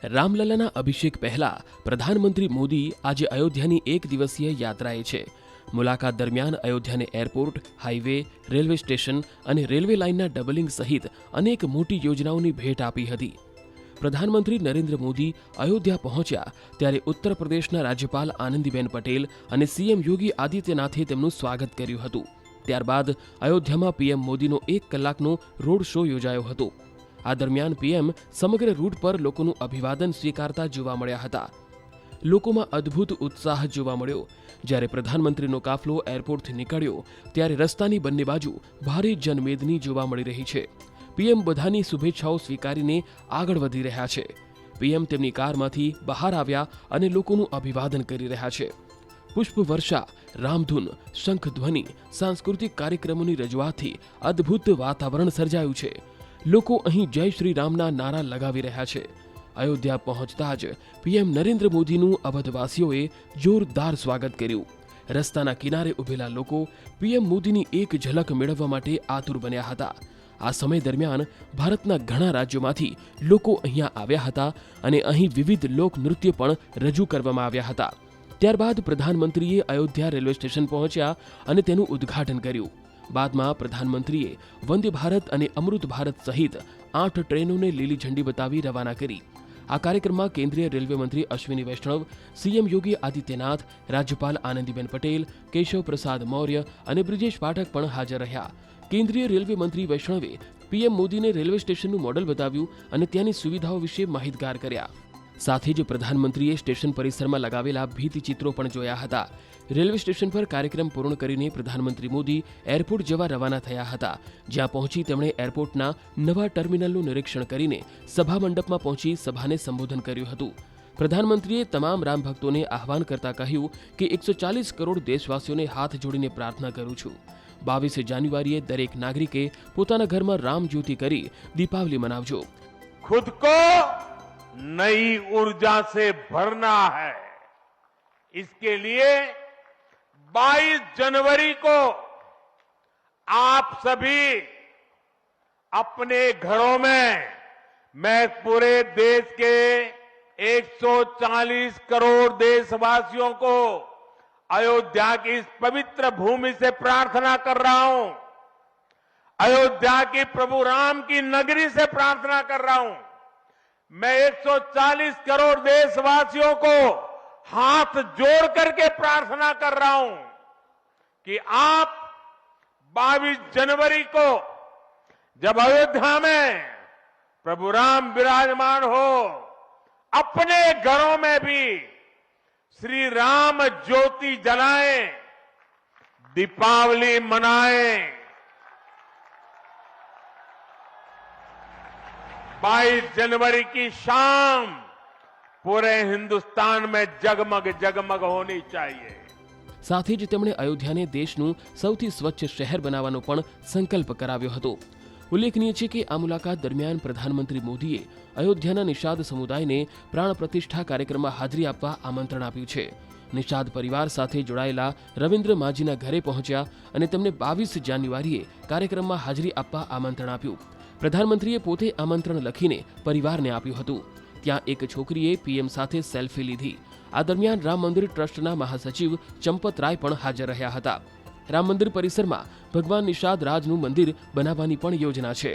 રામલલાના અભિષેક પહેલા પ્રધાનમંત્રી મોદી આજે અયોધ્યાની એક દિવસીય યાત્રાએ છે. મુલાકાત દરમિયાન અયોધ્યાને એરપોર્ટ, હાઈવે, રેલવે સ્ટેશન અને રેલવે લાઇનના ડબલિંગ સહિત અનેક મોટી યોજનાઓની ભેટ આપી હતી. પ્રધાનમંત્રી નરેન્દ્ર મોદી અયોધ્યા પહોંચ્યા ત્યારે ઉત્તર પ્રદેશના રાજ્યપાલ આનંદીબેન પટેલ અને સીએમ યોગી આદિત્યનાથે તેમનું સ્વાગત કર્યું હતું. ત્યારબાદ અયોધ્યામાં પીએમ મોદીનો 1 કલાકનો રોડ શો યોજાયો હતો. આ દરમિયાન પીએમ સમગ્ર રૂટ પર લોકોનું અભિવાદન સ્વીકારતા જોવા મળ્યા હતા. લોકોમાં અદ્ભુત ઉત્સાહ જોવા મળ્યો. જ્યારે પ્રધાનમંત્રીનો કાફલો એરપોર્ટથી નીકળ્યો ત્યારે રસ્તાની બંને બાજુ ભારે જનમેદની જોવા મળી રહી છે. પીએમ બધાની શુભેચ્છાઓ સ્વીકારીને આગળ વધી રહ્યા છે. પીએમ તેમની કારમાંથી બહાર આવ્યા અને લોકોનું અભિવાદન કરી રહ્યા છે. પુષ્પવર્ષા, રામધૂન, શંખધ્વનિ, સાંસ્કૃતિક કાર્યક્રમોની રજૂઆતથી અદ્ભુત વાતાવરણ સર્જાયું છે. લોકો અહીં જય શ્રી રામના નારા લગાવી રહ્યા છે. અયોધ્યા પહોંચતા જ પીએમ નરેન્દ્ર મોદીનું અવધવાસીઓએ જોરદાર સ્વાગત કર્યું. રસ્તાના કિનારે ઉભેલા લોકો પીએમ મોદીની એક ઝલક મેળવવા માટે આતુર બન્યા હતા. આ સમય દરમિયાન ભારતના ઘણા રાજ્યોમાંથી લોકો અહીંયા આવ્યા હતા અને અહીં વિવિધ લોકનૃત્ય પણ રજૂ કરવામાં આવ્યા હતા. ત્યારબાદ પ્રધાનમંત્રીએ અયોધ્યા રેલવે સ્ટેશન પહોંચ્યા અને તેનું ઉદ્ઘાટન કર્યું. બાદમાં પ્રધાનમંત્રીએ વંદે ભારત અને અમૃત ભારત સહિત 8 ટ્રેનોને લીલી ઝંડી બતાવી રવાના કરી. આ કાર્યક્રમમાં કેન્દ્રીય રેલવે મંત્રી અશ્વિની વૈષ્ણવ, સીએમ યોગી આદિત્યનાથ, રાજ્યપાલ આનંદીબેન પટેલ, કેશવ પ્રસાદ મૌર્ય અને બ્રિજેશ પાઠક પણ હાજર રહ્યા. કેન્દ્રીય રેલવે મંત્રી વૈષ્ણવે પીએમ મોદીને રેલવે સ્ટેશનનું મોડલ બતાવ્યું અને ત્યાંની સુવિધાઓ વિશે માહિતગાર કર્યા. સાથે જ પ્રધાનમંત્રીએ સ્ટેશન પરિસરમાં લગાવેલા ભીંતચિત્રો પણ જોયા હતા. રેલવે સ્ટેશન પર કાર્યક્રમ પૂર્ણ કરીને પ્રધાનમંત્રી મોદી એરપોર્ટ જવા રવાના થયા હતા. જ્યાં પહોંચી તેમણે એરપોર્ટના નવા ટર્મિનલનું નિરીક્ષણ કરીને સભા મંડપમાં પહોંચી સભાને સંબોધન કર્યું હતું. પ્રધાનમંત્રીએ તમામ રામ ભક્તોને આહવાન કરતા કહ્યું કે 140 કરોડ દેશવાસીઓને હાથ જોડીને પ્રાર્થના કરું છું. 22 જાન્યુઆરીએ દરેક નાગરિકે પોતાના ઘરમાં રામ જ્યોતિ કરી દીપાવલી મનાવજો. खुद को नई ऊर्जा से भरना है. इसके लिए 22 जनवरी को आप सभी अपने घरों में, मैं पूरे देश के 140 करोड़ देशवासियों को अयोध्या की इस पवित्र भूमि से प्रार्थना कर रहा हूं. अयोध्या की प्रभु राम की नगरी से प्रार्थना कर रहा हूं. मैं 140 करोड़ देशवासियों को हाथ जोड़ करके प्रार्थना कर रहा हूं कि आप 22 जनवरी को जब अयोध्या में प्रभु राम विराजमान हो, अपने घरों में भी श्री राम ज्योति जलाएं, दीपावली मनाएं. 22 जनवरी की शाम पूरे हिंदुस्तान में जगमग जगमग होनी चाहिए. સાથે જ તેમણે અયોધ્યાને દેશનું સૌથી સ્વચ્છ શહેર બનાવવાનો પણ સંકલ્પ કરાવ્યો હતો. ઉલ્લેખનીય છે કે આ મુલાકાત દરમિયાન પ્રધાનમંત્રી મોદીએ અયોધ્યાના નિષાદ સમુદાયને પ્રાણ પ્રતિષ્ઠા કાર્યક્રમમાં હાજરી આપવા આમંત્રણ આપ્યું છે. નિષાદ પરિવાર સાથે જોડાયેલા રવિન્દ્ર માજીના ઘરે પહોંચ્યા અને તેમને 22 જાન્યુઆરીએ કાર્યક્રમમાં હાજરી આપવા આમંત્રણ આપ્યું. પ્રધાનમંત્રીએ પોતે આમંત્રણ લખીને પરિવારને આપ્યું હતું. ત્યાં એક છોકરીએ પીએમ સાથે સેલ્ફી લીધી. આ દરમિયાન રામ મંદિર ટ્રસ્ટના મહાસચિવ ચંપત રાય પણ હાજર રહ્યા હતા. રામ મંદિર પરિસરમાં ભગવાન નિષાદ રાજનું મંદિર બનાવવાની પણ યોજના છે.